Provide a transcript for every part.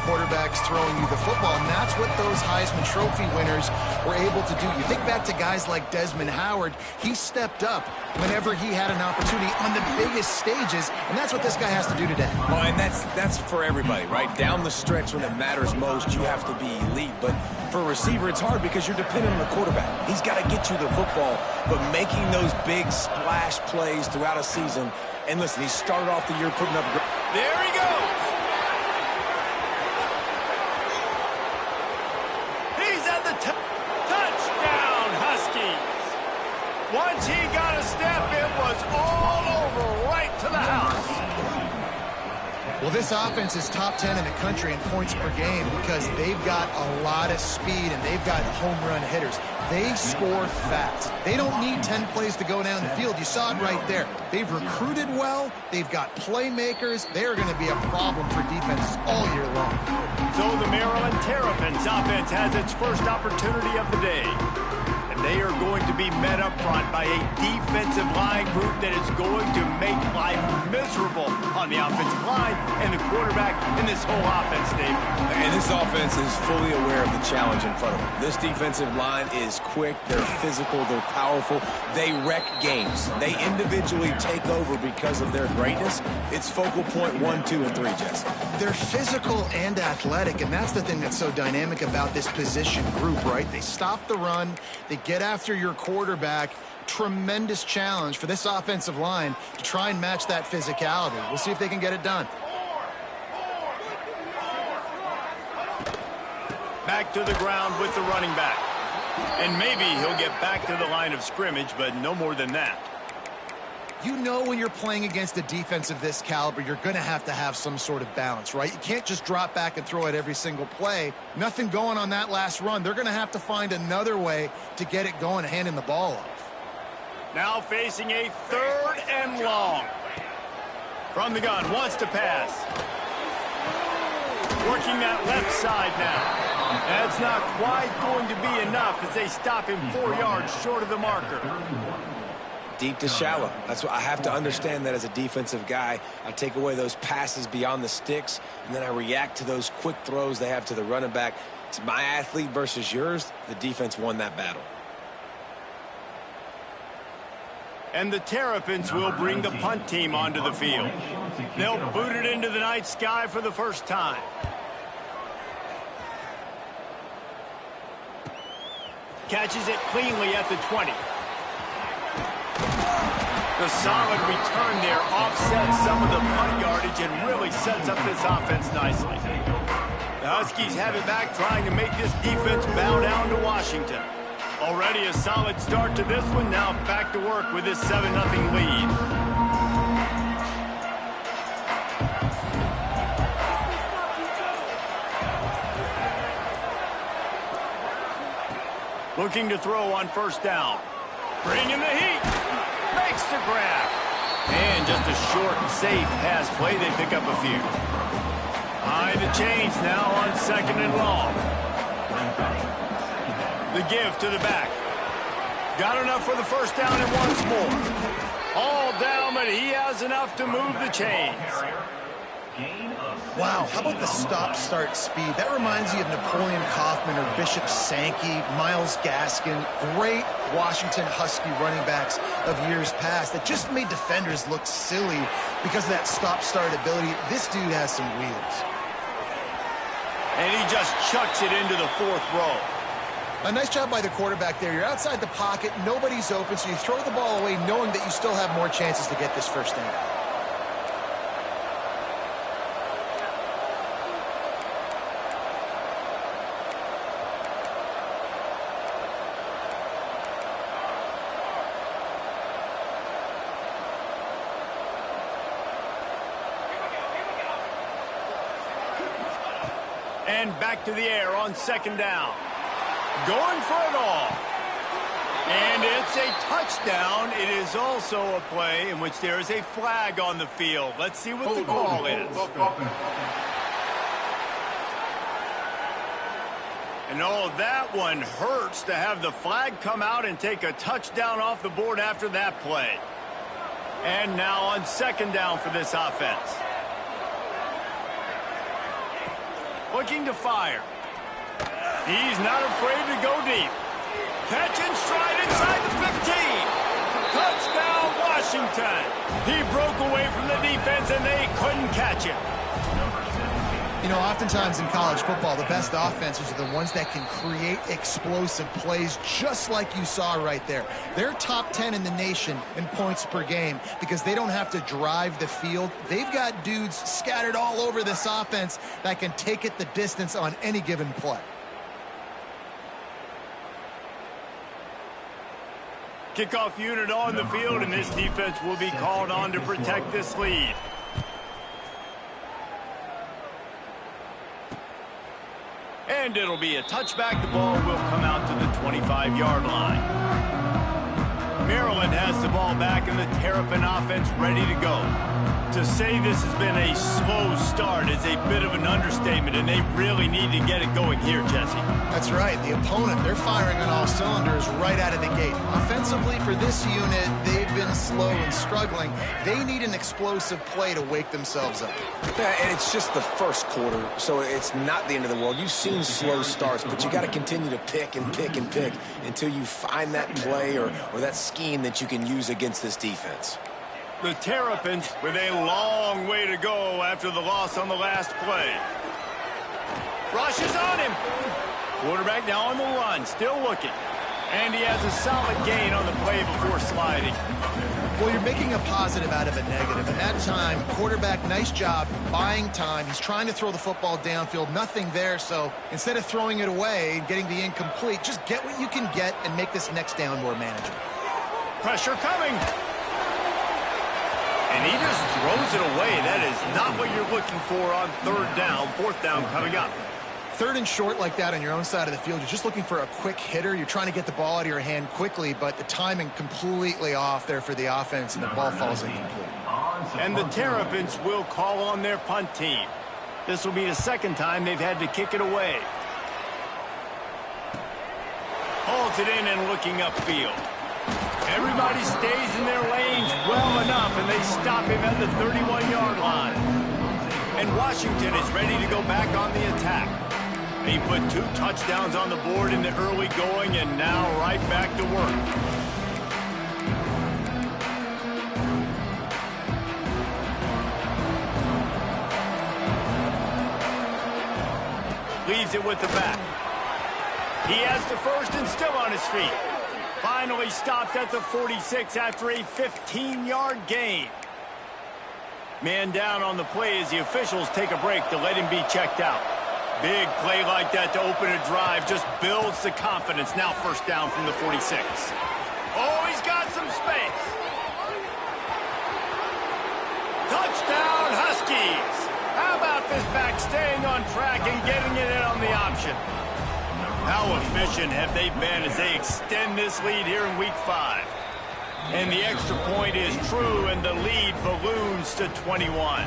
quarterback's throwing you the football, and that's what those Heisman Trophy winners were able to do. You think back to guys like Desmond Howard. He stepped up whenever he had an opportunity on the biggest stages, and that's what this guy has to do today. Oh, and that's for everybody, right? Down the stretch when it matters most, you have to be elite. But for a receiver, it's hard because you're dependent on the quarterback. He's got to get you the football, but making those big splash plays throughout a season. And listen, he started off the year putting up... There he goes! He's at the touchdown, Huskies! Once he got a step, it was all over right to the house. Well, this offense is top 10 in the country in points per game because they've got a lot of speed and they've got home run hitters. They score fast. They don't need 10 plays to go down the field. You saw it right there. They've recruited well. They've got playmakers. They're going to be a problem for defenses all year long. So the Maryland Terrapins offense has its first opportunity of the day. And they are going to be met up front by a defensive line group that is going to make life miserable on the offensive line and the quarterback in this whole offense, Dave. And this offense is fully aware of the challenge in front of them. This defensive line is quick, they're physical, they're powerful, they wreck games. They individually take over because of their greatness. It's focal point 1, 2, and 3, Jesse. They're physical and athletic, and that's the thing that's so dynamic about this position group, right? They stop the run, they get after your quarterback. Tremendous challenge for this offensive line to try and match that physicality. We'll see if they can get it done. Back to the ground with the running back. And maybe he'll get back to the line of scrimmage, but no more than that. You know when you're playing against a defense of this caliber, you're going to have some sort of balance, right? You can't just drop back and throw it every single play. Nothing going on that last run. They're going to have to find another way to get it going, handing the ball off. Now facing a 3rd and long. From the gun, wants to pass. Working that left side now. That's not quite going to be enough as they stop him 4 yards short of the marker. Deep to shallow. That's what I have to understand that as a defensive guy. I take away those passes beyond the sticks, and then I react to those quick throws they have to the running back. It's my athlete versus yours. The defense won that battle. And the Terrapins will bring the punt team onto the field. They'll boot it into the night sky for the first time. Catches it cleanly at the 20. The solid return there offsets some of the punt yardage and really sets up this offense nicely. The Huskies have it back, trying to make this defense bow down to Washington. Already a solid start to this one. Now back to work with this 7-0 lead. Looking to throw on 1st down. Bringing the heat. Makes the grab. And just a short and safe pass play. They pick up a few. Behind the chains now on 2nd and long. The give to the back. Got enough for the 1st down and once more. All down, but he has enough to move the chains. Wow, how about the stop-start speed? That reminds you of Napoleon Kaufman or Bishop Sankey, Myles Gaskin, great Washington Husky running backs of years past that just made defenders look silly because of that stop-start ability. This dude has some wheels. And he just chucks it into the 4th row. A nice job by the quarterback there. You're outside the pocket, nobody's open, so you throw the ball away knowing that you still have more chances to get this 1st down. And back to the air on 2nd down. Going for it all. And it's a touchdown. It is also a play in which there is a flag on the field. Let's see what the call is. And oh, that one hurts to have the flag come out and take a touchdown off the board after that play. And now on 2nd down for this offense. Looking to fire. He's not afraid to go deep. Catch and stride inside the 15. Touchdown, Washington. He broke away from the defense, and they couldn't catch him. You know, oftentimes in college football, the best offenses are the ones that can create explosive plays, just like you saw right there. They're top 10 in the nation in points per game because they don't have to drive the field. They've got dudes scattered all over this offense that can take it the distance on any given play. Kickoff unit on the field, and this defense will be called on to protect this lead. And it'll be a touchback. The ball will come out to the 25-yard line. Maryland has the ball back, and the Terrapin offense ready to go. To say this has been a slow start is a bit of an understatement, and they really need to get it going here, Jesse. That's right. The opponent, they're firing on all cylinders right out of the gate. Offensively, for this unit, they've been slow and struggling. They need an explosive play to wake themselves up. Yeah, and it's just the first quarter, so it's not the end of the world. You've seen slow starts, but you got to continue to pick and pick and pick until you find that play or that scheme that you can use against this defense. The Terrapins with a long way to go after the loss on the last play. Rush is on him. Quarterback now on the run, still looking. And he has a solid gain on the play before sliding. Well, you're making a positive out of a negative. And that time, quarterback, nice job buying time. He's trying to throw the football downfield. Nothing there, so instead of throwing it away and getting the incomplete, just get what you can get and make this next down more manageable. Pressure coming. And he just throws it away. That is not what you're looking for on third down. Fourth down coming up. Third and short like that on your own side of the field, you're just looking for a quick hitter. You're trying to get the ball out of your hand quickly, but the timing completely off there for the offense, and the ball falls incomplete. And the Terrapins will call on their punt team. This will be the second time they've had to kick it away. Hauls it in and looking upfield. Everybody stays in their lanes well enough, and they stop him at the 31-yard line. And Washington is ready to go back on the attack. He put 2 touchdowns on the board in the early going, and now right back to work. Leaves it with the back. He has the first and still on his feet. Finally stopped at the 46 after a 15-yard gain. Man down on the play as the officials take a break to let him be checked out. Big play like that to open a drive just builds the confidence. Now first down from the 46. Oh, he's got some space. Touchdown, Huskies. How about this back staying on track and getting it in on the option? How efficient have they been as they extend this lead here in Week 5? And the extra point is true, and the lead balloons to 21.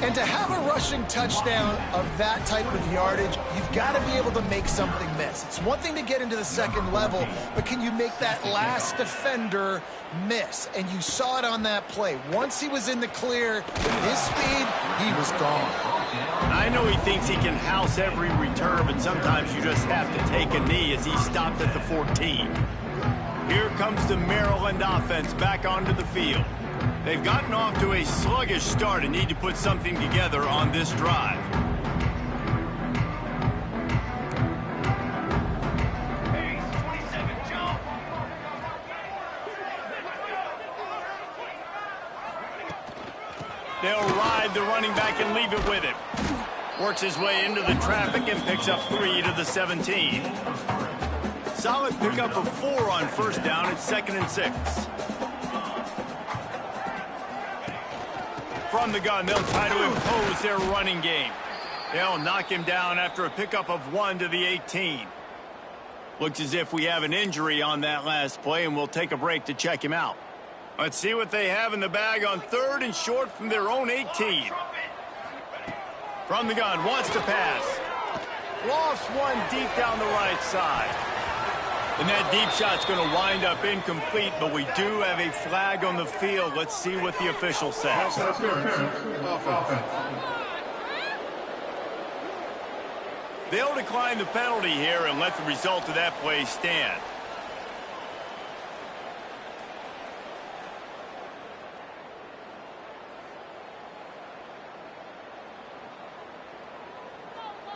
And to have a rushing touchdown of that type of yardage, you've got to be able to make something miss. It's one thing to get into the second level, but can you make that last defender miss? And you saw it on that play. Once he was in the clear, with his speed, he was gone. I know he thinks he can house every return, but sometimes you just have to take a knee as he stopped at the 14. Here comes the Maryland offense back onto the field. They've gotten off to a sluggish start and need to put something together on this drive. They'll ride the running back and leave it with him. Works his way into the traffic and picks up 3 to the 17. Solid pickup of 4 on first down. It's 2nd and 6. From the gun, they'll try to impose their running game. They'll knock him down after a pickup of 1 to the 18. Looks as if we have an injury on that last play, and we'll take a break to check him out. Let's see what they have in the bag on 3rd and short from their own 18. From the gun, wants to pass. Lofts one deep down the right side. And that deep shot's going to wind up incomplete, but we do have a flag on the field. Let's see what the official says. They'll decline the penalty here and let the result of that play stand.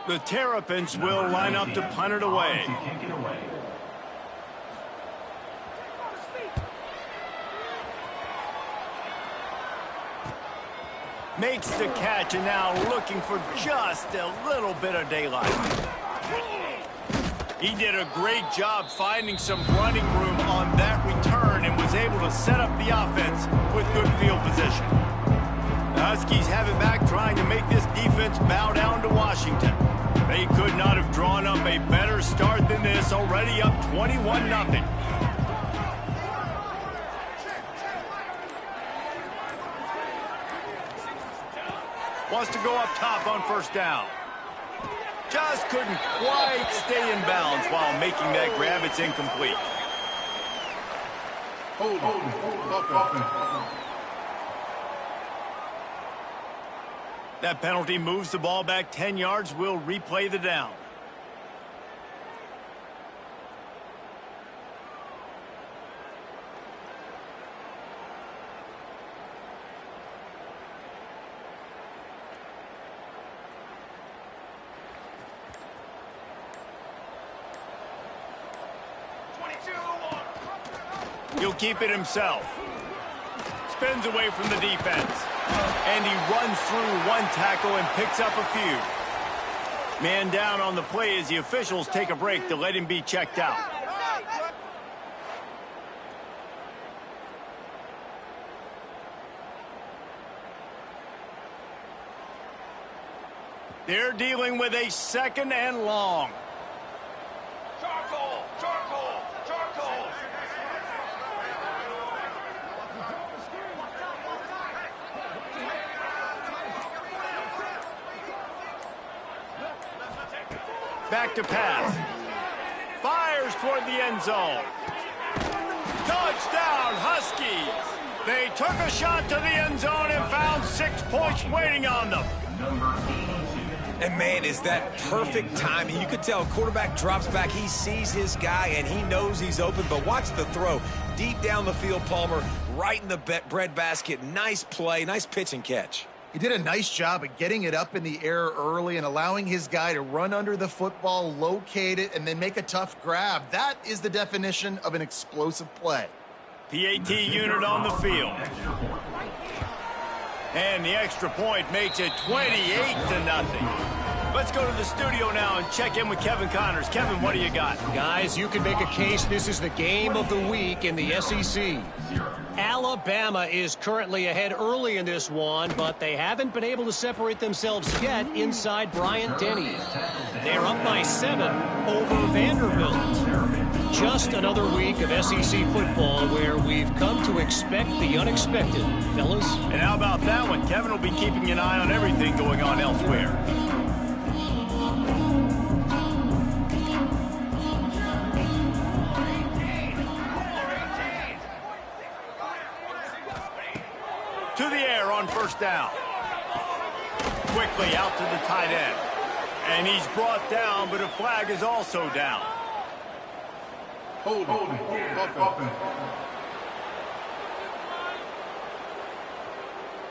The Terrapins will line up to punt it away. Makes the catch and now looking for just a little bit of daylight. He did a great job finding some running room on that return and was able to set up the offense with good field position. The Huskies have it back, trying to make this defense bow down to Washington. They could not have drawn up a better start than this, already up 21-0. Wants to go up top on first down. Just couldn't quite stay in bounds while making that grab. It's incomplete. That penalty moves the ball back 10 yards. We'll replay the down. He'll keep it himself. Spins away from the defense. And he runs through one tackle and picks up a few. Man down on the play as the officials take a break to let him be checked out. They're dealing with a 2nd and long. Charcoal! Charcoal! Charcoal! Back to pass. Fires toward the end zone. Touchdown, Huskies! They took a shot to the end zone and found 6 points waiting on them. And, man, is that perfect timing. You could tell quarterback drops back. He sees his guy, and he knows he's open. But watch the throw. Deep down the field, Palmer, right in the breadbasket. Nice play, nice pitch and catch. He did a nice job of getting it up in the air early and allowing his guy to run under the football, locate it, and then make a tough grab. That is the definition of an explosive play. PAT unit on the field. And the extra point makes it 28-0. Let's go to the studio now and check in with Kevin Connors. Kevin, what do you got? Guys, you can make a case this is the game of the week in the SEC. Alabama is currently ahead early in this one, but they haven't been able to separate themselves yet inside Bryant-Denny. They're up by 7 over Vanderbilt. Just another week of SEC football where we've come to expect the unexpected, fellas. And how about that one? Kevin will be keeping an eye on everything going on elsewhere. To the air on first down. Quickly out to the tight end. And he's brought down, but a flag is also down.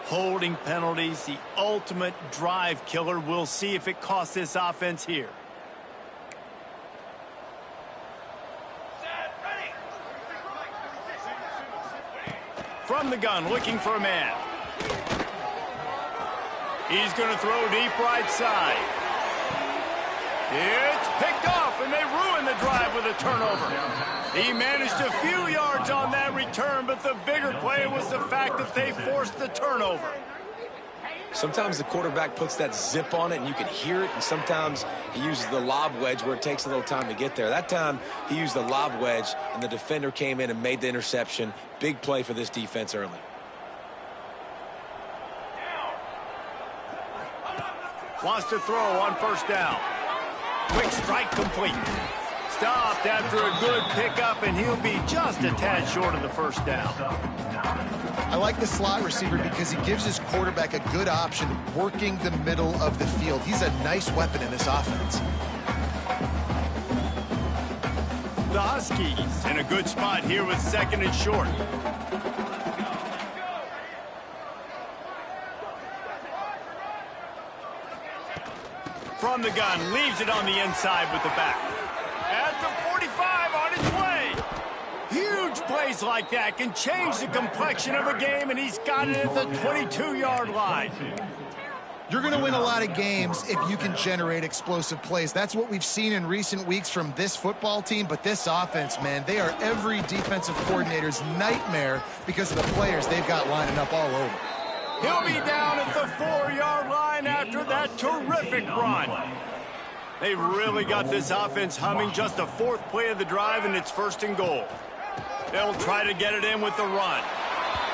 Holding penalties, the ultimate drive killer. We'll see if it costs this offense here. From the gun, looking for a man. He's going to throw deep right side. It's picked off, and they ruin the drive with a turnover. He managed a few yards on that return, but the bigger play was the fact that they forced the turnover. Sometimes the quarterback puts that zip on it, and you can hear it, and sometimes he uses the lob wedge where it takes a little time to get there. That time, he used the lob wedge, and the defender came in and made the interception. Big play for this defense early. Wants to throw on first down. Quick strike complete. Stopped after a good pickup, and he'll be just a tad short of the first down. I like the slot receiver because he gives his quarterback a good option working the middle of the field. He's a nice weapon in this offense. the Huskies in a good spot here with 2nd and short. From the gun, leaves it on the inside with the back. At the 45, on its way. Huge plays like that can change the complexion of a game, and he's got it at the 22-yard line. You're going to win a lot of games if you can generate explosive plays. That's what we've seen in recent weeks from this football team, but this offense, man, they are every defensive coordinator's nightmare because of the players they've got lining up all over. He'll be down at the 4-yard line after that terrific run. They've really got this offense humming. Just the 4th play of the drive, and it's 1st and goal. They'll try to get it in with the run.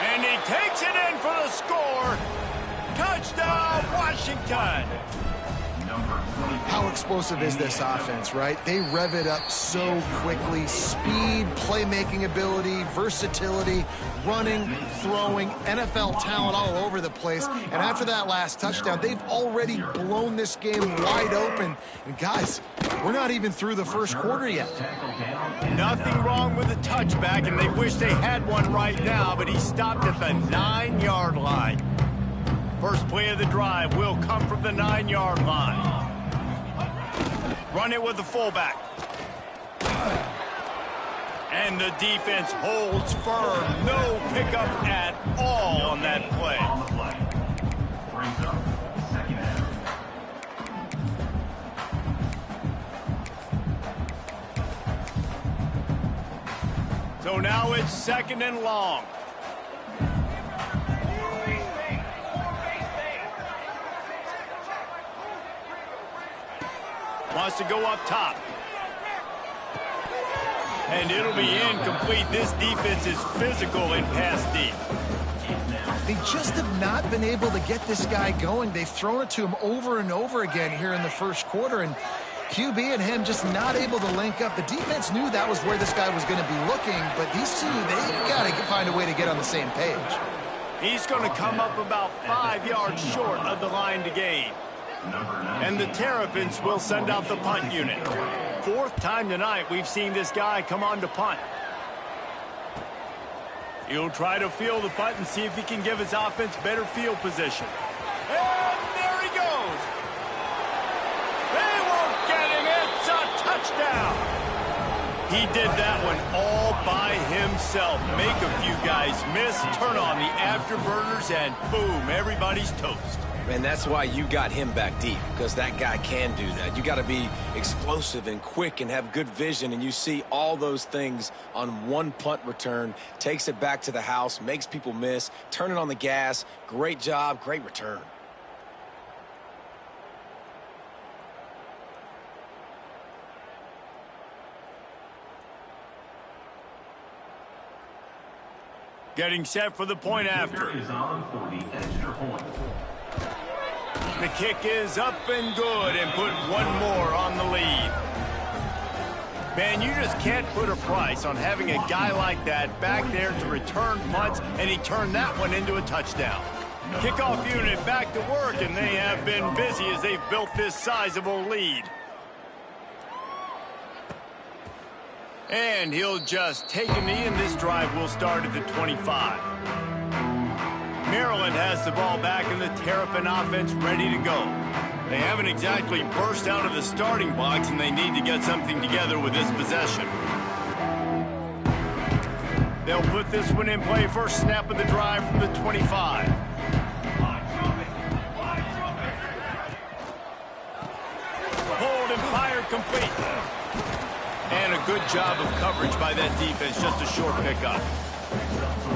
And he takes it in for the score. Touchdown, Washington. How explosive is this offense, right? They rev it up so quickly. Speed, playmaking ability, versatility, running, throwing, NFL talent all over the place. And after that last touchdown, they've already blown this game wide open. And guys, we're not even through the first quarter yet. Nothing wrong with the touchback, and they wish they had one right now, but he stopped at the 9-yard line. First play of the drive will come from the 9-yard line. Run it with the fullback. And the defense holds firm. No pickup at all on that play. So now it's 2nd and long. Wants to go up top. And it'll be incomplete. This defense is physical and pass deep. They just have not been able to get this guy going. They've thrown it to him over and over again here in the first quarter, and QB and him just not able to link up. The defense knew that was where this guy was going to be looking, but these two, they've got to find a way to get on the same page. He's going to come up about 5 yards short of the line to gain. And the Terrapins will send out the punt unit. 4th time tonight we've seen this guy come on to punt. He'll try to field the punt and see if he can give his offense better field position. And there he goes. They won't get him. It's a touchdown. He did that one all by himself. Make a few guys miss, turn on the afterburners, and boom, everybody's toast. Man, that's why you got him back deep, because that guy can do that. You got to be explosive and quick and have good vision, and you see all those things on one punt return. Takes it back to the house, makes people miss, turning on the gas. Great job, great return. Getting set for the point after. The kick is up and good, and put one more on the lead. Man, you just can't put a price on having a guy like that back there to return punts, and he turned that one into a touchdown. Kickoff unit back to work, and they have been busy as they've built this sizable lead. And he'll just take a knee, and this drive will start at the 25. Maryland has the ball back, and the Terrapin offense ready to go. They haven't exactly burst out of the starting blocks, and they need to get something together with this possession. They'll put this one in play. First snap of the drive from the 25. Hold and fire complete. And a good job of coverage by that defense. Just a short pickup.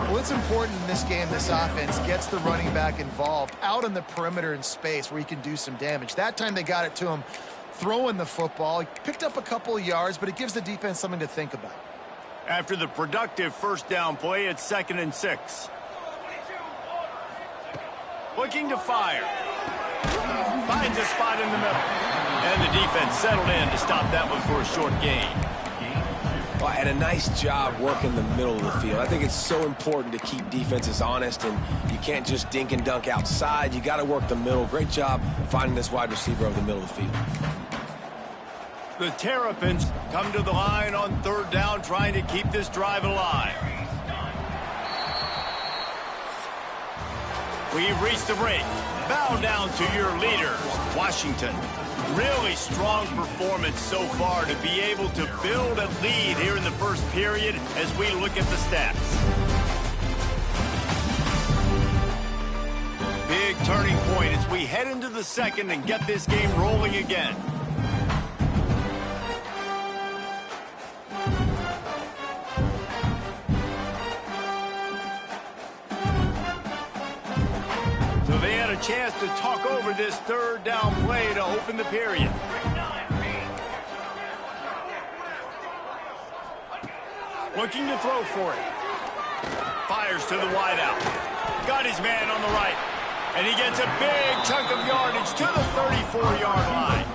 Well, it's important in this game this offense gets the running back involved out on the perimeter in space where he can do some damage. That time they got it to him throwing the football. He picked up a couple of yards, but it gives the defense something to think about. After the productive first down play, it's 2nd and 6. Looking to fire. Finds a spot in the middle. And the defense settled in to stop that one for a short gain. Well, and a nice job working the middle of the field. I think it's so important to keep defenses honest, and you can't just dink and dunk outside. You got to work the middle. Great job finding this wide receiver over the middle of the field. The Terrapins come to the line on 3rd down, trying to keep this drive alive. We've reached the break. Bow down to your leaders, Washington. Really strong performance so far to be able to build a lead here in the first period as we look at the stats. Big turning point as we head into the second and get this game rolling again. So they had a chance to talk over this 3rd down play to open the period. Looking to throw for it. Fires to the wideout. Got his man on the right. And he gets a big chunk of yardage to the 34-yard line.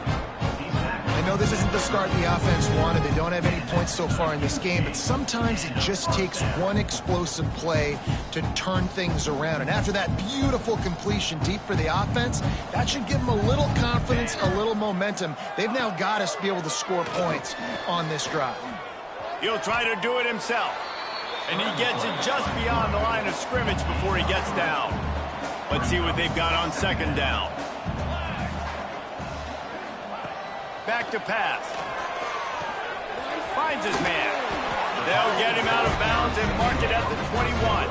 I know this isn't the start the offense wanted. They don't have any points so far in this game, but sometimes it just takes one explosive play to turn things around. And after that beautiful completion deep for the offense, that should give them a little confidence, a little momentum. They've now got us to be able to score points on this drive. He'll try to do it himself. And he gets it just beyond the line of scrimmage before he gets down. Let's see what they've got on 2nd down. Back to pass. Finds his man. They'll get him out of bounds and mark it at the 21.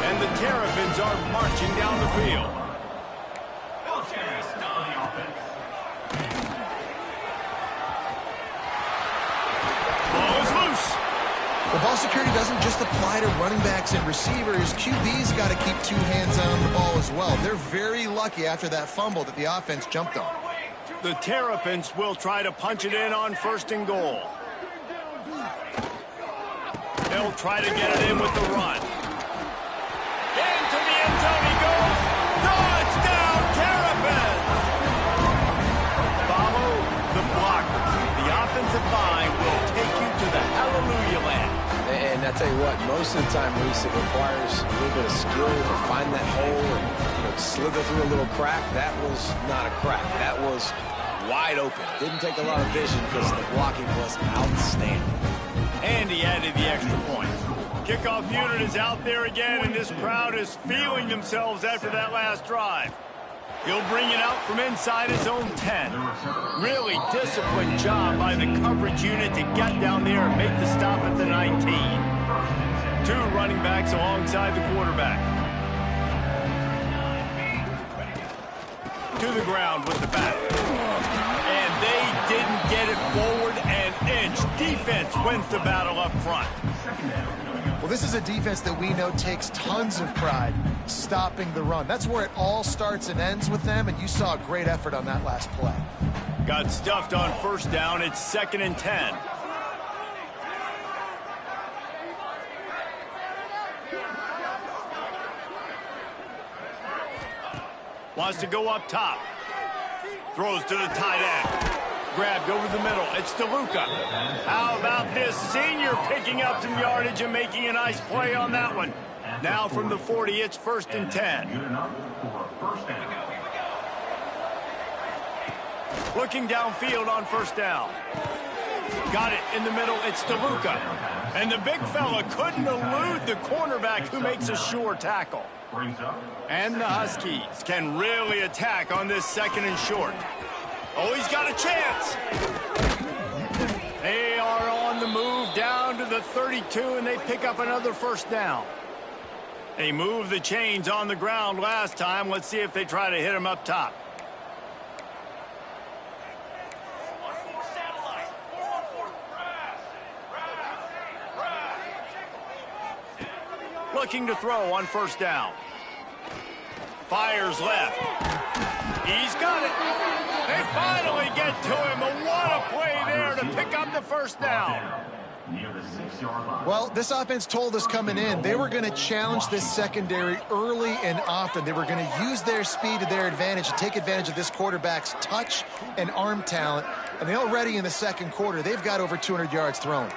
And the Terrapins are marching down the field. Ball is loose. The ball security doesn't just apply to running backs and receivers. QB's got to keep 2 hands on the ball as well. They're very lucky after that fumble that the offense jumped on. The Terrapins will try to punch it in on 1st and goal. They'll try to get it in with the run. Into the end zone he goes. Touchdown, Terrapins! Follow the blockers. The offensive line will take you to the hallelujah land. And I tell you what, most of the time, Reese, it requires a little bit of skill to find that hole and slither through a little crack. That was not a crack. That was wide open. Didn't take a lot of vision because the blocking was outstanding. And he added the extra point. Kickoff unit is out there again, and this crowd is feeling themselves after that last drive. He'll bring it out from inside his own 10. Really disciplined job by the coverage unit to get down there and make the stop at the 19. 2 running backs alongside the quarterback. To the ground with the bat. And they didn't get it forward an inch. Defense wins the battle up front. Well, this is a defense that we know takes tons of pride stopping the run. That's where it all starts and ends with them, and you saw a great effort on that last play. Got stuffed on 1st down. It's 2nd and 10. Wants to go up top. Throws to the tight end. Grabbed over the middle. It's DeLuca. How about this senior picking up some yardage and making a nice play on that one. Now from the 40, it's 1st and 10. Looking downfield on 1st down. Got it in the middle. It's DeLuca. And the big fella couldn't elude the cornerback who makes a sure tackle. And the Huskies can really attack on this 2nd and short. Oh, he's got a chance. They are on the move down to the 32, and they pick up another 1st down. They moved the chains on the ground last time. Let's see if they try to hit him up top. Looking to throw on 1st down. Fires left. He's got it. They finally get to him. And what a play there to pick up the 1st down. Well, this offense told us coming in they were going to challenge this secondary early and often. They were going to use their speed to their advantage and take advantage of this quarterback's touch and arm talent. And already in the 2nd quarter, they've got over 200 yards thrown.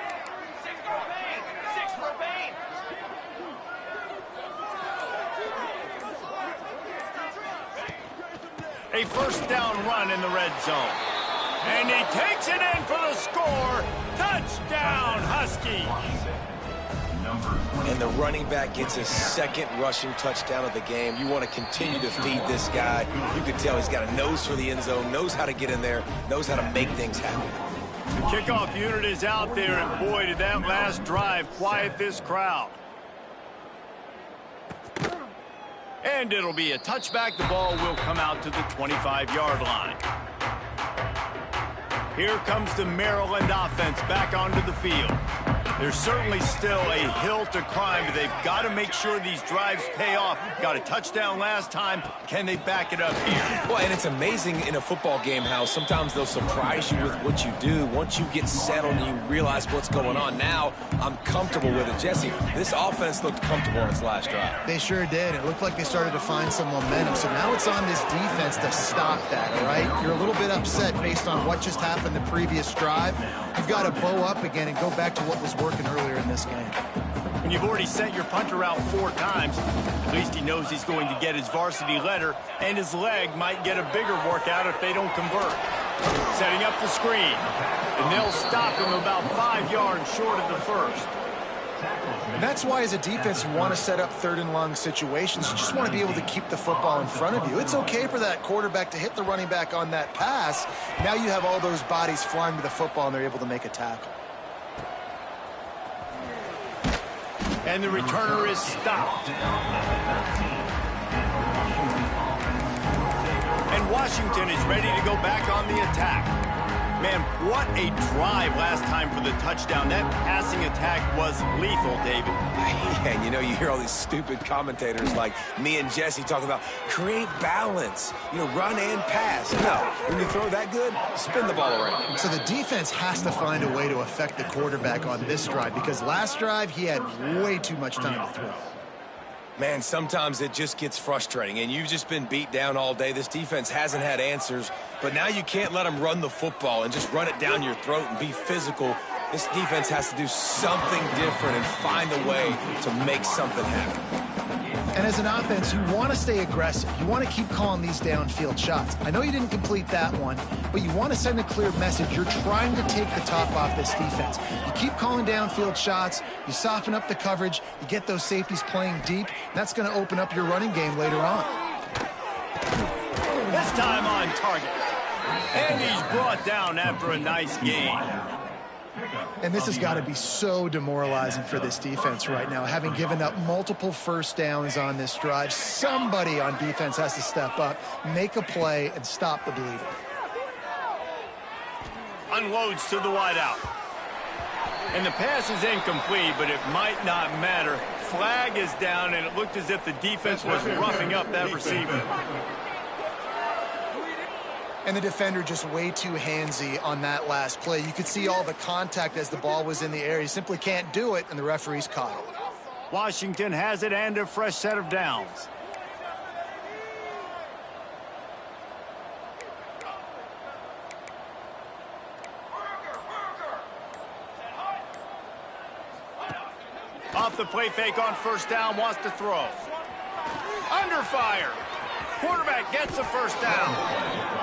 A 1st down run in the red zone. And he takes it in for the score. Touchdown, Huskies. And the running back gets his second rushing touchdown of the game. You want to continue to feed this guy. You can tell he's got a nose for the end zone, knows how to get in there, knows how to make things happen. The kickoff unit is out there, and boy, did that last drive quiet this crowd. And it'll be a touchback. The ball will come out to the 25-yard line. Here comes the Maryland offense back onto the field. There's certainly still a hill to climb, but they've got to make sure these drives pay off. Got a touchdown last time. Can they back it up here? Well, and it's amazing in a football game how sometimes they'll surprise you with what you do. Once you get settled and you realize what's going on, now I'm comfortable with it. Jesse, this offense looked comfortable in its last drive. They sure did. It looked like they started to find some momentum. So now it's on this defense to stop that, all right? You're a little bit upset based on what just happened the previous drive. You've got to bow up again and go back to what was working earlier in this game. When you've already sent your punter out 4 times, at least he knows he's going to get his varsity letter, and his leg might get a bigger workout if they don't convert. Setting up the screen, and they'll stop him about 5 yards short of the first. And that's why, as a defense, you want to set up third-and-long situations. You just want to be able to keep the football in front of you. It's okay for that quarterback to hit the running back on that pass. Now you have all those bodies flying to the football, and they're able to make a tackle. And the returner is stopped. And Washington is ready to go back on the attack. Man, what a drive last time for the touchdown. That passing attack was lethal, David. And you know, you hear all these stupid commentators like me and Jesse talking about create balance, you know, run and pass. No, when you throw that good, spin the ball around. So the defense has to find a way to affect the quarterback on this drive, because last drive he had way too much time to throw. Man, sometimes it just gets frustrating, and you've just been beat down all day. This defense hasn't had answers, but now you can't let them run the football and just run it down your throat and be physical. This defense has to do something different and find a way to make something happen. And as an offense, you want to stay aggressive. You want to keep calling these downfield shots. I know you didn't complete that one, but you want to send a clear message. You're trying to take the top off this defense. You keep calling downfield shots, you soften up the coverage, you get those safeties playing deep. That's going to open up your running game later on. This time on target. And he's brought down after a nice gain. And this has got to be so demoralizing for this defense right now, having given up multiple first downs on this drive. Somebody on defense has to step up, make a play, and stop the bleeding. Unloads to the wideout. And the pass is incomplete, but it might not matter. Flag is down, and it looked as if the defense was roughing up that receiver. And the defender just way too handsy on that last play. You could see all the contact as the ball was in the air. He simply can't do it, and the referee's caught it. Washington has it and a fresh set of downs. Off the play fake on first down, wants to throw. Under fire. Quarterback gets the first down.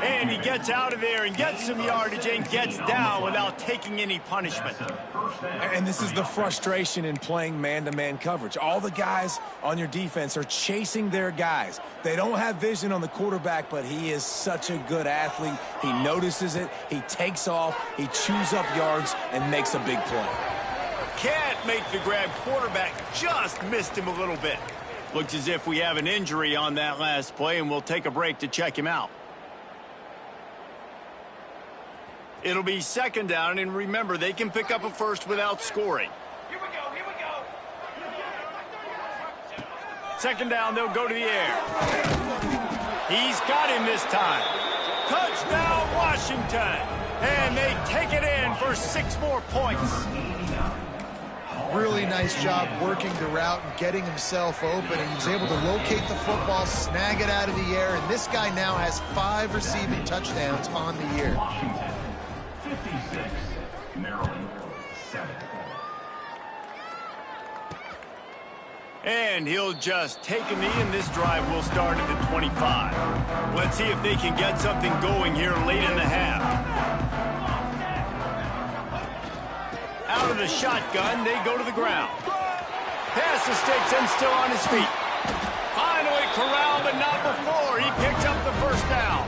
And he gets out of there and gets some yardage and gets down without taking any punishment. And this is the frustration in playing man-to-man coverage. All the guys on your defense are chasing their guys. They don't have vision on the quarterback, but he is such a good athlete. He notices it, he takes off, he chews up yards, and makes a big play. Can't make the grab. Quarterback just missed him a little bit. Looks as if we have an injury on that last play, and we'll take a break to check him out. It'll be second down, and remember, they can pick up a first without scoring. Here we go, here we go. Second down, they'll go to the air. He's got him this time. Touchdown, Washington. And they take it in for 6 more points. Really nice job working the route and getting himself open. And he was able to locate the football, snag it out of the air, and this guy now has 5 receiving touchdowns on the year. 56, Maryland 7. And he'll just take a knee, and this drive will start at the 25. Let's see if they can get something going here late in the half. the shotgun. They go to the ground. Pass the sticks and still on his feet. Finally corralled, but not before. He picks up the first down.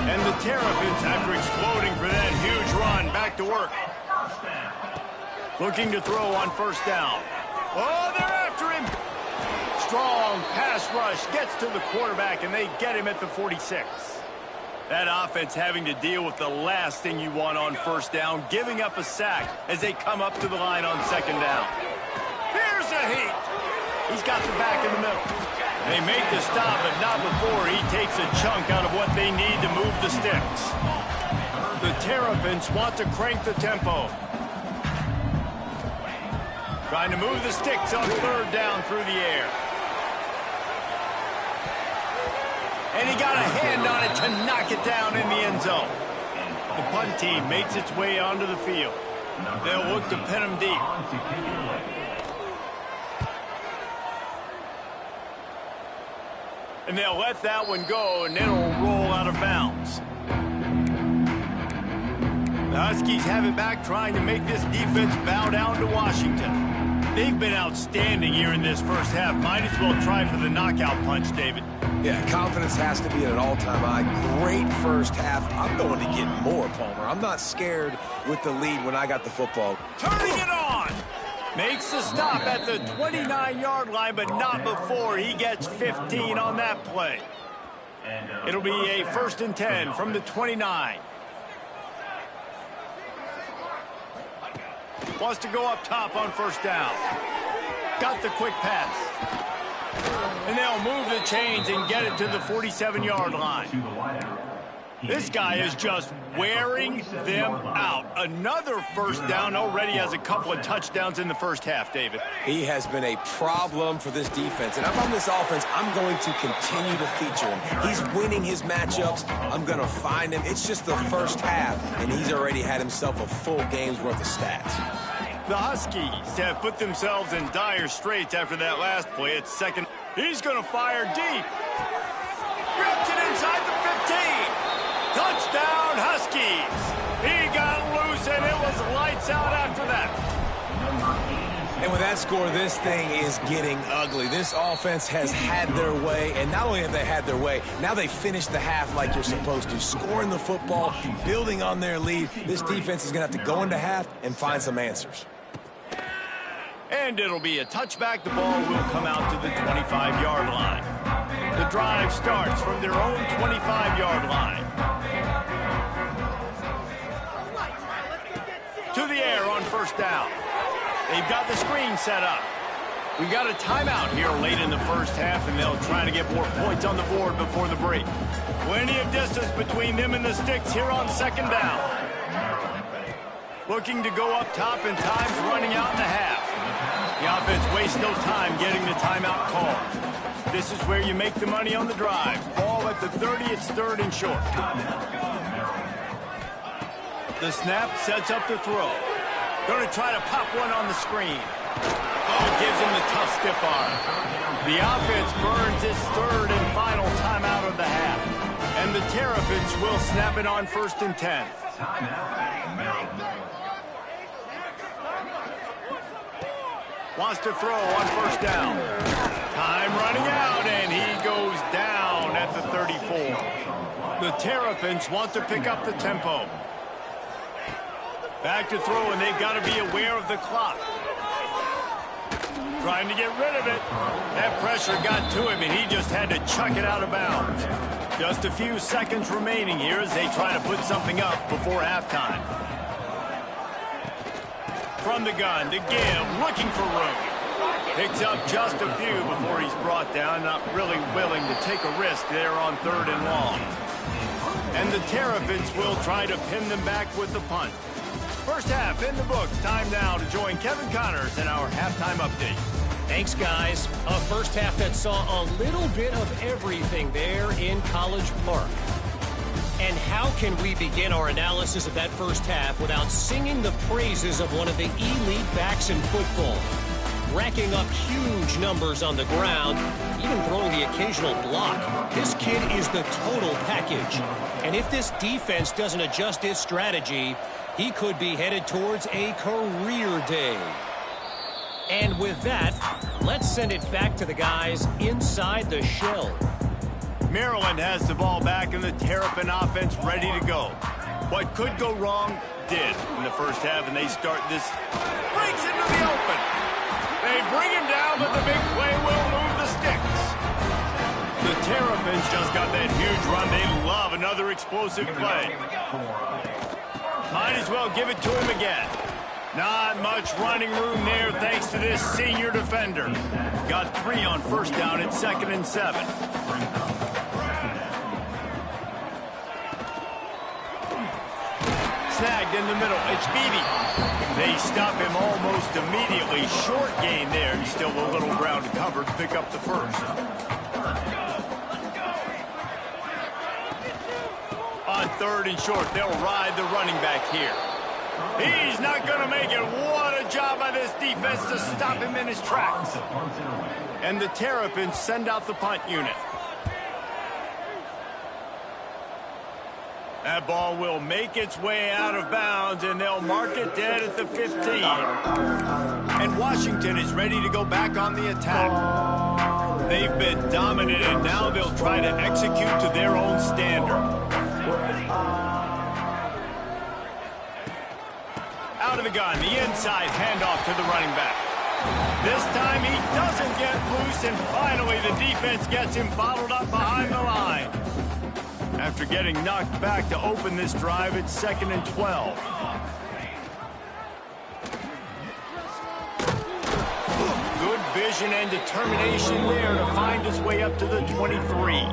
And the Terrapins, after exploding for that huge run, back to work. Looking to throw on first down. Oh, they're after him. Strong pass rush gets to the quarterback, and they get him at the 46. That offense having to deal with the last thing you want on first down, giving up a sack as they come up to the line on second down. Here's a heat. He's got the back in the middle. They make the stop, but not before he takes a chunk out of what they need to move the sticks. The Terrapins want to crank the tempo. Trying to move the sticks on third down through the air. And he got a hand on it to knock it down in the end zone. The punt team makes its way onto the field. They'll look to pin him deep. And they'll let that one go, and it'll roll out of bounds. The Huskies have it back, trying to make this defense bow down to Washington. They've been outstanding here in this first half. Might as well try for the knockout punch, David. Yeah, confidence has to be at an all-time high. Great first half. I'm going to get more, Palmer. I'm not scared with the lead when I got the football. Turning it on! Makes the stop at the 29-yard line, but not before he gets 15 on that play. It'll be a 1st and 10 from the 29. Wants to go up top on first down. Got the quick pass. And they'll move the chains and get it to the 47-yard line. This guy is just wearing them out. Another first down, already has a couple of touchdowns in the first half, David. He has been a problem for this defense. And if I'm this offense, I'm going to continue to feature him. He's winning his matchups. I'm going to find him. It's just the first half, and he's already had himself a full game's worth of stats. The Huskies have put themselves in dire straits after that last play. It's second. He's going to fire deep. Rips it inside the 15. Touchdown, Huskies. He got loose, and it was lights out after that. And with that score, this thing is getting ugly. This offense has had their way, and not only have they had their way, now they finish the half like you're supposed to, scoring the football, building on their lead. This defense is going to have to go into half and find some answers. And it'll be a touchback. The ball will come out to the 25-yard line. The drive starts from their own 25-yard line. To the air on first down. They've got the screen set up. We got a timeout here late in the first half, and they'll try to get more points on the board before the break. Plenty of distance between them and the sticks here on second down. Looking to go up top, and time's running out in the half. The offense wastes no time getting the timeout call. This is where you make the money on the drive. Ball at the 30, it's 3rd and short. The snap sets up the throw. Going to try to pop one on the screen. Oh, gives him the tough stiff arm. The offense burns its 3rd and final timeout of the half. And the Terrapins will snap it on 1st and 10. Wants to throw on first down. Time running out, and he goes down at the 34. The Terrapins want to pick up the tempo. Back to throw, and they've got to be aware of the clock. Trying to get rid of it. That pressure got to him, and he just had to chuck it out of bounds. Just a few seconds remaining here as they try to put something up before halftime. From the gun to give, looking for room. Picks up just a few before he's brought down, not really willing to take a risk there on 3rd and long. And the Terrapins will try to pin them back with the punt. First half in the books. Time now to join Kevin Connors in our halftime update. Thanks, guys. A first half that saw a little bit of everything there in College Park. And how can we begin our analysis of that first half without singing the praises of one of the elite backs in football? racking up huge numbers on the ground, even throwing the occasional block. This kid is the total package. And if this defense doesn't adjust its strategy, he could be headed towards a career day. And with that, let's send it back to the guys inside the shell. Maryland has the ball back and the Terrapin offense ready to go. What could go wrong did in the first half, and they start this. Breaks into the open. They bring him down, but the big play will move the sticks. The Terrapins just got that huge run. They love another explosive play. Might as well give it to him again. Not much running room there thanks to this senior defender. Got 3 on first down at 2nd and 7. Snagged in the middle. It's Beebe. They stop him almost immediately. Short gain there. He's still a little ground covered to pick up the first. On 3rd and short, they'll ride the running back here. He's not going to make it. What a job by this defense to stop him in his tracks. And the Terrapins send out the punt unit. That ball will make its way out of bounds, and they'll mark it dead at the 15. And Washington is ready to go back on the attack. They've been dominant, and now they'll try to execute to their own standard. Out of the gun, the inside handoff to the running back. This time he doesn't get loose, and finally the defense gets him bottled up behind the line. After getting knocked back to open this drive, it's 2nd and 12. Good vision and determination there to find his way up to the 23.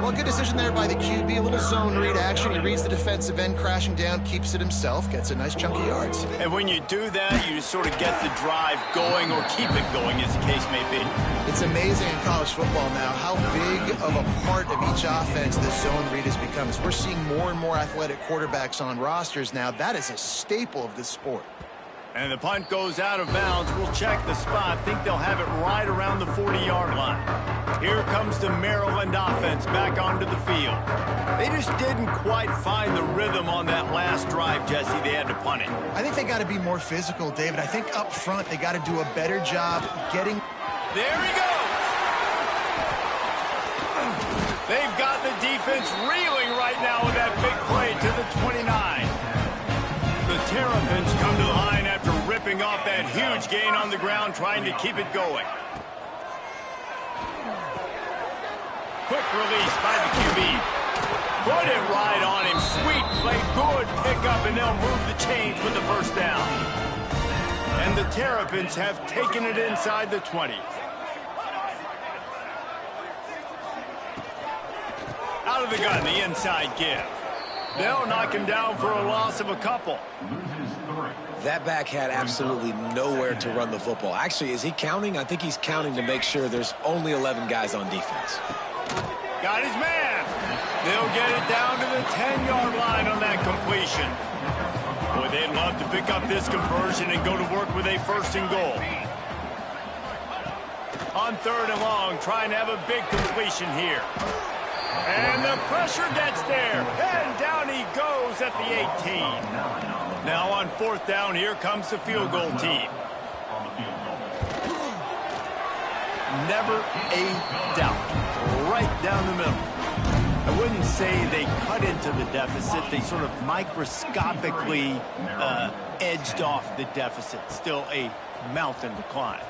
Well, good decision there by the QB. A little zone read action. He reads the defensive end crashing down, keeps it himself, gets a nice chunk of yards. And when you do that, you sort of get the drive going or keep it going, as the case may be. It's amazing in college football now how big of a part of each offense this zone read has become. As we're seeing more and more athletic quarterbacks on rosters now, that is a staple of this sport. And the punt goes out of bounds. We'll check the spot. Think they'll have it right around the 40-yard line. Here comes the Maryland offense back onto the field. They just didn't quite find the rhythm on that last drive, Jesse. They had to punt it. I think they got to be more physical, David. I think up front they got to do a better job getting... There he goes! They've got the defense reeling right now with that big play to the 29. The Terrapins come to the line after ripping off that huge gain on the ground, trying to keep it going. Quick release by the QB. Put it right on him. Sweet play. Good pickup, and they'll move the chains with the first down. And the Terrapins have taken it inside the 20. Out of the gun, the inside give. They'll knock him down for a loss of a couple. That back had absolutely nowhere to run the football. Actually, is he counting? I think he's counting to make sure there's only 11 guys on defense. Got his man. They'll get it down to the 10-yard line on that completion. Boy, they'd love to pick up this conversion and go to work with a 1st and goal. On 3rd and long, trying to have a big completion here. And the pressure gets there. And down he goes at the 18. Now on 4th down, here comes the field goal team. Never a doubt. Right down the middle. I wouldn't say they cut into the deficit. They sort of microscopically edged off the deficit. Still a mountain to climb.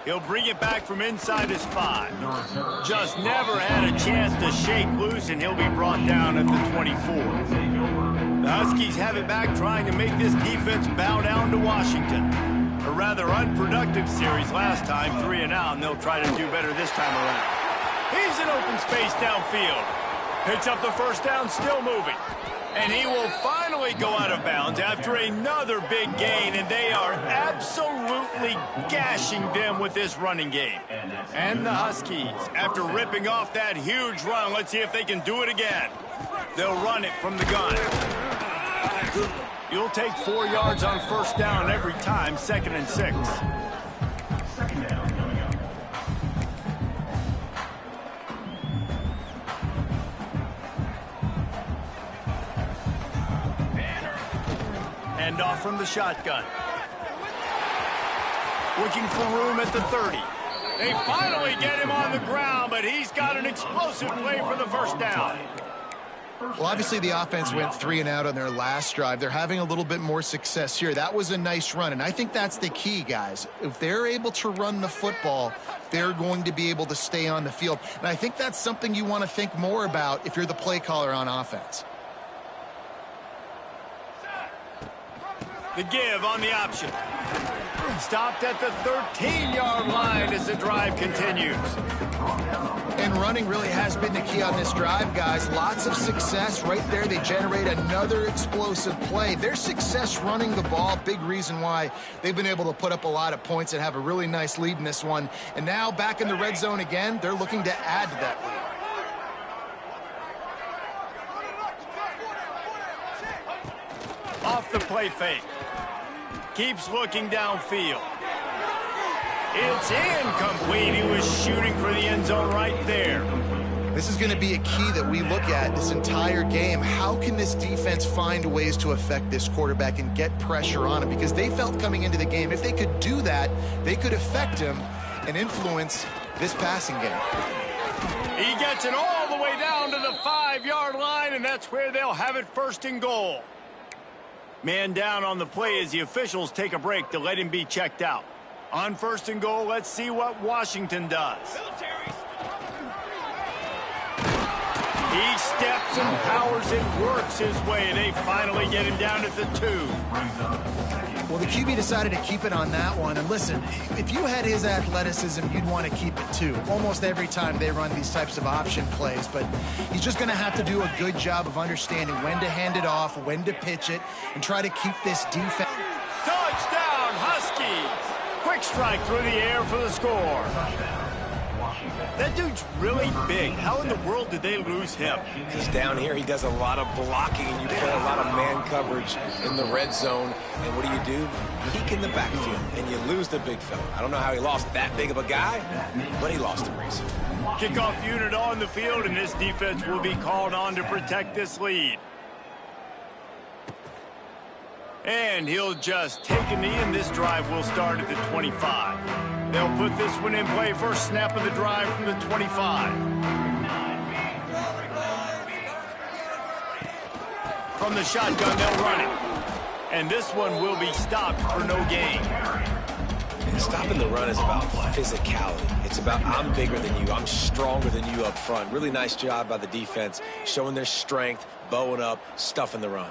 He'll bring it back from inside his 5. Just never had a chance to shake loose, and he'll be brought down at the 24. The Huskies have it back, trying to make this defense bow down to Washington. A rather unproductive series last time, 3 and out, and they'll try to do better this time around. He's in open space downfield. Picks up the first down, still moving. And he will finally go out of bounds after another big gain, and they are absolutely gashing them with this running game. And the Huskies, after ripping off that huge run, let's see if they can do it again. They'll run it from the gun. You'll take 4 yards on first down every time, 2nd and 6. Hand off from the shotgun. Looking for room at the 30. They finally get him on the ground, but he's got an explosive play for the first down. Well, obviously the offense went 3 and out on their last drive. They're having a little bit more success here. That was a nice run, and I think that's the key, guys. If they're able to run the football, they're going to be able to stay on the field. And I think that's something you want to think more about if you're the play caller on offense. The give on the option. Stopped at the 13-yard line as the drive continues. And running really has been the key on this drive, guys. Lots of success right there. They generate another explosive play. Their success running the ball, big reason why they've been able to put up a lot of points and have a really nice lead in this one. And now back in the red zone again, they're looking to add to that lead. Off the play fake. Keeps looking downfield. It's incomplete. He was shooting for the end zone right there. This is going to be a key that we look at this entire game. How can this defense find ways to affect this quarterback and get pressure on him? Because they felt coming into the game, if they could do that, they could affect him and influence this passing game. He gets it all the way down to the 5-yard line, and that's where they'll have it first and goal. Man down on the play as the officials take a break to let him be checked out. On first and goal, let's see what Washington does. He steps and powers and works his way. They finally get him down at the 2. Well, the QB decided to keep it on that one. And listen, if you had his athleticism, you'd want to keep it too. Almost every time they run these types of option plays. But he's just going to have to do a good job of understanding when to hand it off, when to pitch it, and try to keep this defense. Touchdown, Huskies! Quick strike through the air for the score. That dude's really big. How in the world did they lose him? Because down here he does a lot of blocking, and you play a lot of man coverage in the red zone. And what do? You peek in the backfield, and you lose the big fella. I don't know how he lost that big of a guy, but he lost him recently. Kickoff unit on the field, and this defense will be called on to protect this lead. And he'll just take a knee, and this drive will start at the 25. They'll put this one in play first snap of the drive from the 25. From the shotgun, they'll run it. And this one will be stopped for no gain. And stopping the run is about physicality. It's about I'm bigger than you. I'm stronger than you up front. Really nice job by the defense, showing their strength, bowing up, stuffing the run.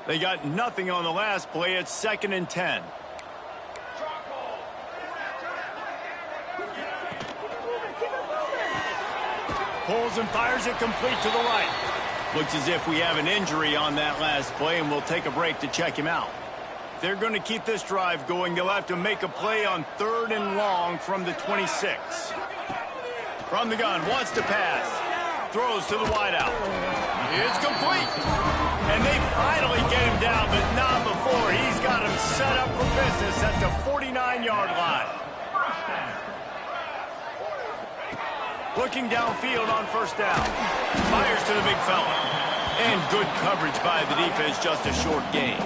They got nothing on the last play. It's 2nd and 10. Pulls and fires it complete to the right. Looks as if we have an injury on that last play, and we'll take a break to check him out. If they're going to keep this drive going, they'll have to make a play on 3rd and long from the 26. From the gun, wants to pass. Throws to the wideout. It's complete. And they finally get him down, but not before. He's got him set up for business at the 49-yard line. Looking downfield on first down. Fires to the big fella. And good coverage by the defense, just a short gain.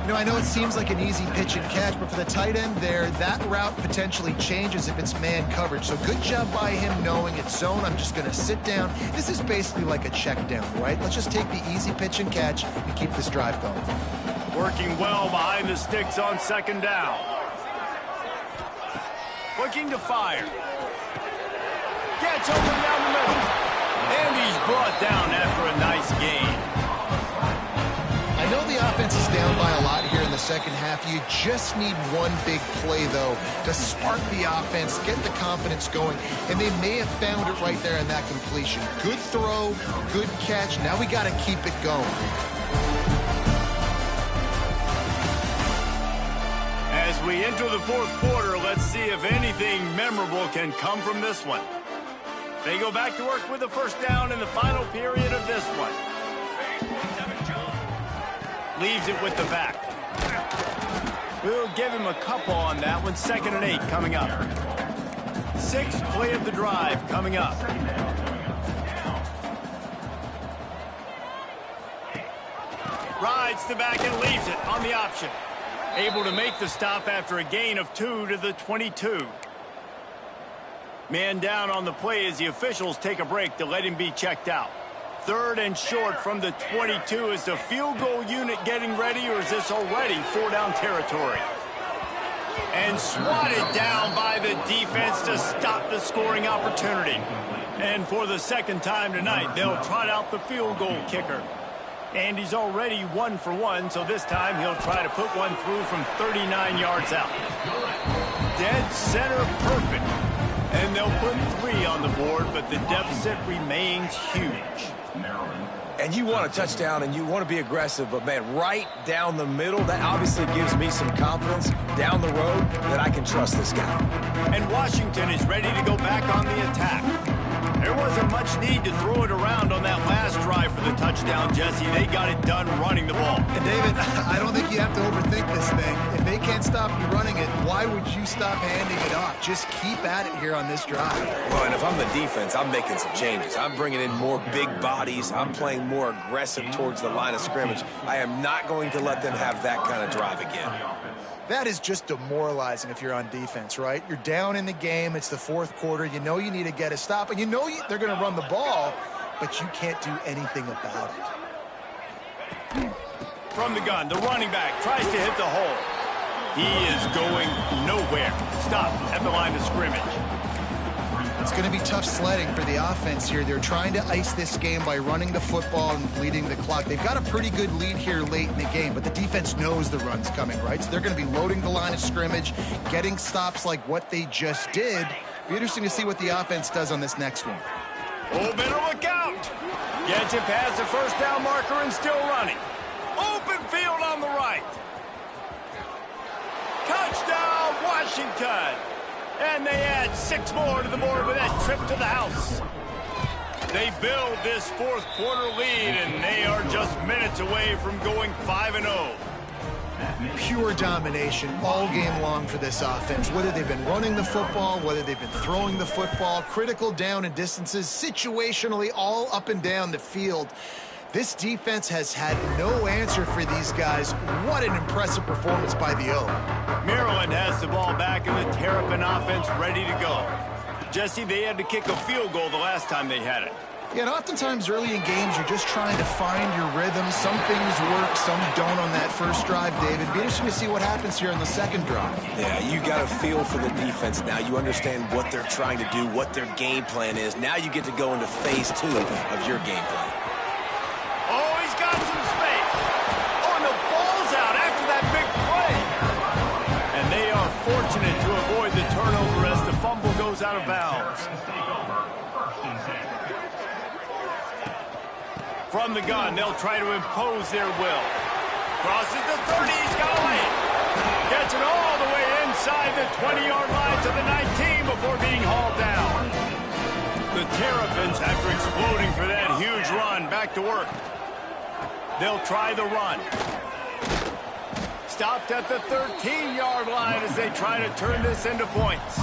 You know, I know it seems like an easy pitch and catch, but for the tight end there, that route potentially changes if it's man coverage. So good job by him knowing it's zone. I'm just going to sit down. This is basically like a check down, right? Let's just take the easy pitch and catch and keep this drive going. Working well behind the sticks on 2nd down. Looking to fire. Gets open down the middle. And he's brought down after a nice gain. I know the offense is down by a lot here in the second half. You just need one big play, though, to spark the offense, get the confidence going, and they may have found it right there in that completion. Good throw, good catch. Now we got to keep it going. As we enter the 4th quarter, let's see if anything memorable can come from this one. They go back to work with the first down in the final period of this one. Leaves it with the back. We'll give him a couple on that one. 2nd and 8 coming up. 6th play of the drive coming up. Rides the back and leaves it on the option. Able to make the stop after a gain of 2 to the 22. Man down on the play as the officials take a break to let him be checked out. 3rd and short from the 22. Is the field goal unit getting ready, or is this already 4-down territory? And swatted down by the defense to stop the scoring opportunity. And for the second time tonight, they'll trot out the field goal kicker. And he's already 1 for 1, so this time he'll try to put one through from 39 yards out. Dead center perfect. And they'll put 3 on the board, but the deficit remains huge. And you want a touchdown and you want to be aggressive, but man, right down the middle, that obviously gives me some confidence down the road that I can trust this guy. And Washington is ready to go back on the attack. There wasn't much need to throw it around on that last drive for the touchdown, Jesse. They got it done running the ball. And David, I don't think you have to overthink this thing. If they can't stop you running it, why would you stop handing it off? Just keep at it here on this drive. Well, and if I'm the defense, I'm making some changes. I'm bringing in more big bodies. I'm playing more aggressive towards the line of scrimmage. I am not going to let them have that kind of drive again. That is just demoralizing if you're on defense, right? You're down in the game. It's the 4th quarter. You know you need to get a stop, and you know they're going to run the ball, but you can't do anything about it. From the gun, the running back tries to hit the hole. He is going nowhere. Stop at the line of scrimmage. It's going to be tough sledding for the offense here. They're trying to ice this game by running the football and bleeding the clock. They've got a pretty good lead here late in the game, but the defense knows the run's coming, right? So they're going to be loading the line of scrimmage, getting stops like what they just did. Be interesting to see what the offense does on this next one. Oh, better look out. Gets it past the 1st down marker and still running. Open field on the right. Touchdown, Washington. And they add 6 more to the board with that trip to the house. They build this 4th quarter lead, and they are just minutes away from going 5-0. Pure domination all game long for this offense. Whether they've been running the football, whether they've been throwing the football, critical down and distances, situationally all up and down the field. This defense has had no answer for these guys. What an impressive performance by the O. Maryland has the ball back and the Terrapin offense ready to go. Jesse, they had to kick a field goal the last time they had it. Yeah, and oftentimes early in games, you're just trying to find your rhythm. Some things work, some don't on that first drive, David. Be interesting to see what happens here on the second drive. Yeah, you got a feel for the defense now. You understand what they're trying to do, what their game plan is. Now you get to go into phase 2 of your game plan. Oh, he's got some space. Oh, and the ball's out after that big play. And they are fortunate to avoid the turnover as the fumble goes out of bounds. From the gun, they'll try to impose their will. Crosses the 30, he's got a lane. Gets it all the way inside the 20-yard line to the 19 before being hauled down. The Terrapins, after exploding for that huge run, back to work. They'll try the run. Stopped at the 13-yard line as they try to turn this into points.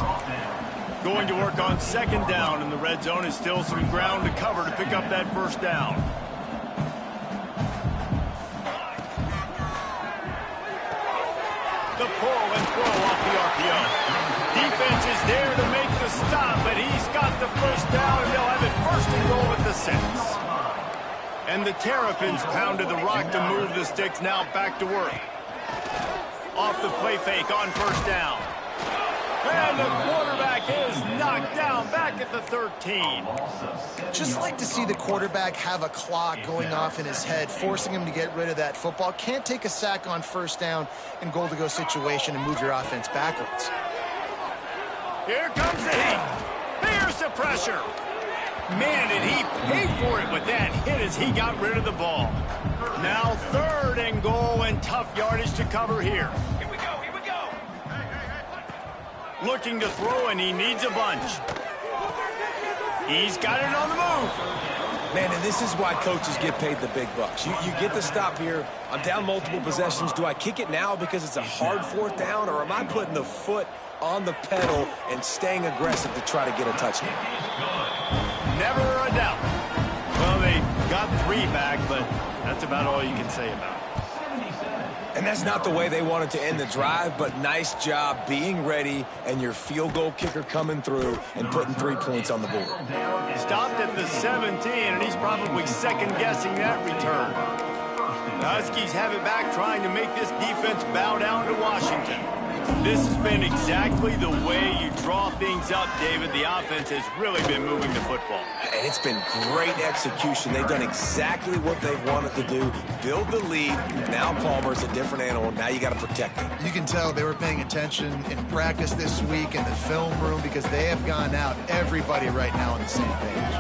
Going to work on second down, and the red zone is still some ground to cover to pick up that first down. The pull and throw off the RPO. Defense is there to make the stop, but he's got the first down, and they'll have it 1st and goal at the 6. And the Terrapins pounded the rock to move the sticks, now back to work. Off the play fake on first down. And the quarterback is knocked down back at the 13. Just like to see the quarterback have a clock going off in his head, forcing him to get rid of that football. Can't take a sack on first down in goal-to-go situation and move your offense backwards. Here comes the heat. There's the pressure. Man, did he pay for it with that hit as he got rid of the ball. Now 3rd and goal and tough yardage to cover here. Here we go, here we go. Looking to throw, and he needs a bunch. He's got it on the move. Man, and this is why coaches get paid the big bucks. You get the stop here. I'm down multiple possessions. Do I kick it now because it's a hard 4th down, or am I putting the foot on the pedal and staying aggressive to try to get a touchdown? Never a doubt. Well, they got 3 back, but That's about all you can say about it. And that's not the way they wanted to end the drive, but nice job being ready and your field goal kicker coming through and putting 3 points on the board. Stopped at the 17, and he's probably second-guessing that return. The Huskies have it back, trying to make this defense bow down to Washington. This has been exactly the way you draw things up, David. The offense has really been moving the football. And it's been great execution. They've done exactly what they've wanted to do. Build the lead. Now Palmer's a different animal. Now you got to protect him. You can tell they were paying attention in practice this week in the film room because they have gone out, everybody right now on the same page.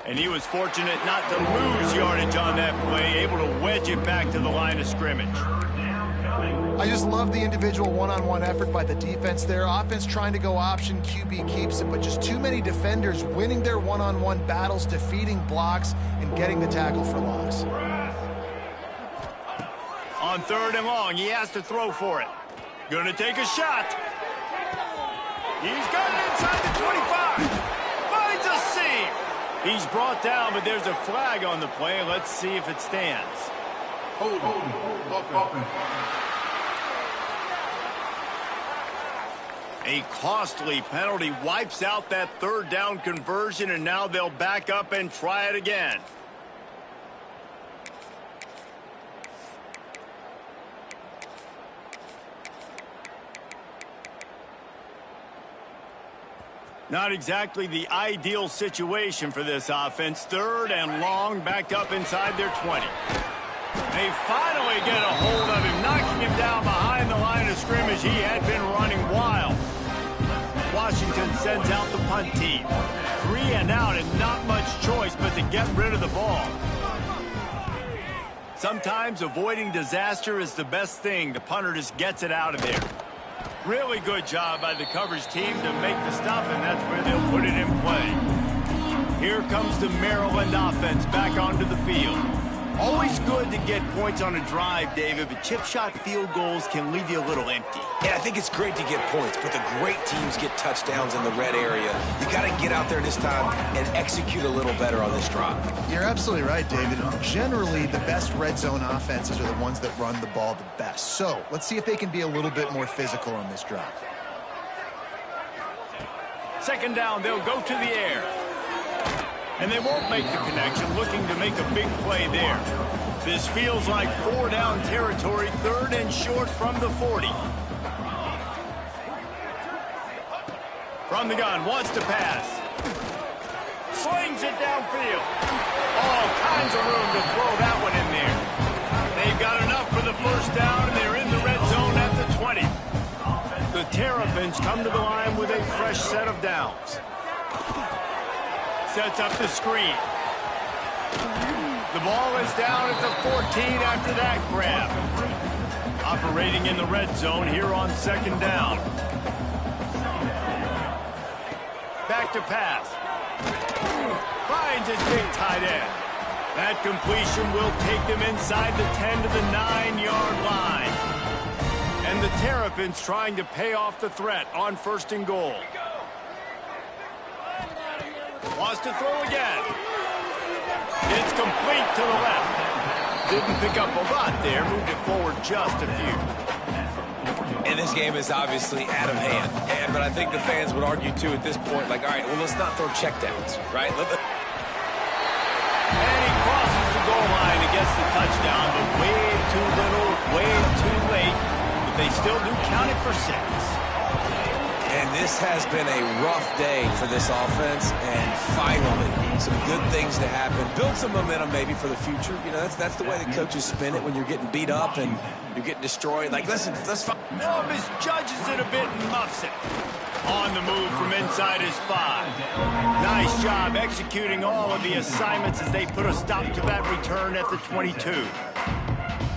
And he was fortunate not to lose yardage on that play, able to wedge it back to the line of scrimmage. I just love the individual one-on-one effort by the defense there. Offense trying to go option, QB keeps it, but just too many defenders winning their one-on-one battles, defeating blocks, and getting the tackle for loss. On 3rd and long, he has to throw for it. Gonna take a shot. He's got it inside the 25. Finds a seam. He's brought down, but there's a flag on the play. Let's see if it stands. A costly penalty wipes out that 3rd down conversion, and now they'll back up and try it again. Not exactly the ideal situation for this offense. 3rd and long, backed up inside their 20. They finally get a hold of him, knocking him down behind the line of scrimmage. He had been running wild. Washington sends out the punt team. 3 and out, and not much choice but to get rid of the ball. Sometimes avoiding disaster is the best thing. The punter just gets it out of there. Really good job by the coverage team to make the stop, and that's where they'll put it in play. Here comes the Maryland offense back onto the field. Always good to get points on a drive, David, but chip shot field goals can leave you a little empty. Yeah, I think it's great to get points, but the great teams get touchdowns in the red area. You got to get out there this time and execute a little better on this drive. You're absolutely right, David. Generally, the best red zone offenses are the ones that run the ball the best. So let's see if they can be a little bit more physical on this drive. 2nd down, they'll go to the air. And they won't make the connection, looking to make a big play there. This feels like 4 down territory, 3rd and short from the 40. From the gun, wants to pass. Slings it downfield. All kinds of room to throw that one in there. They've got enough for the 1st down, and they're in the red zone at the 20. The Terrapins come to the line with a fresh set of downs. Sets up the screen. The ball is down at the 14 after that grab. Operating in the red zone here on 2nd down. Back to pass. Finds his big tight end. That completion will take them inside the 10 to the 9-yard line. And the Terrapins trying to pay off the threat on 1st and goal. Wants to throw again. It's complete to the left. Didn't pick up a lot there. Moved it forward just a few. And this game is obviously out of hand. But I think the fans would argue, too, at this point, like, all right, well, let's not throw checkdowns, right? And he crosses the goal line and gets the touchdown, but way too little, way too late. But they still do count it for 6. And this has been a rough day for this offense, and finally, some good things to happen. Build some momentum maybe for the future. You know, that's the way the coaches spin it when you're getting beat up and you're getting destroyed. Like, listen, let's find. No, misjudges it a bit and muffs it. On the move from inside his 5. Nice job executing all of the assignments as they put a stop to that return at the 22.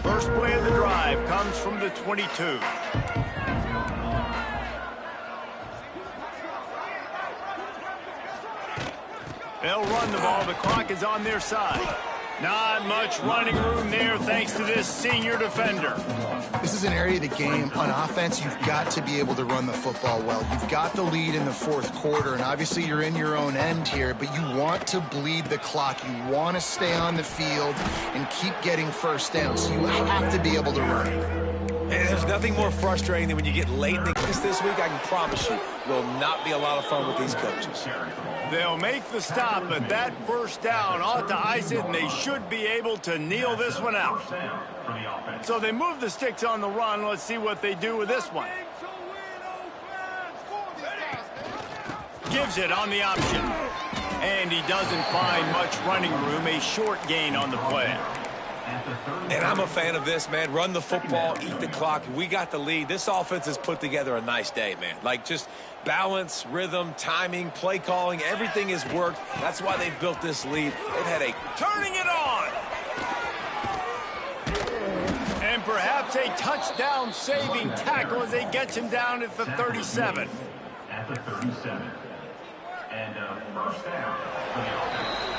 First play of the drive comes from the 22. They'll run the ball. The clock is on their side. Not much running room there thanks to this senior defender. This is an area of the game. On offense, you've got to be able to run the football well. You've got the lead in the fourth quarter, and obviously you're in your own end here, but you want to bleed the clock. You want to stay on the field and keep getting first down, so you have to be able to run. And there's nothing more frustrating than when you get late in the game this week. I can promise you, will not be a lot of fun with these coaches. They'll make the stop, but that first down ought to ice it, and they should be able to kneel this one out. So they move the sticks on the run. Let's see what they do with this one. Gives it on the option. And he doesn't find much running room. A short gain on the play. And I'm a fan of this, man. Run the football, eat the clock. We got the lead. This offense has put together a nice day, man. Like, just balance, rhythm, timing, play calling, everything has worked. That's why they've built this lead. They've had a turning it on. And perhaps a touchdown-saving tackle as they get him down at the 37. At the 37. And first down for the offense.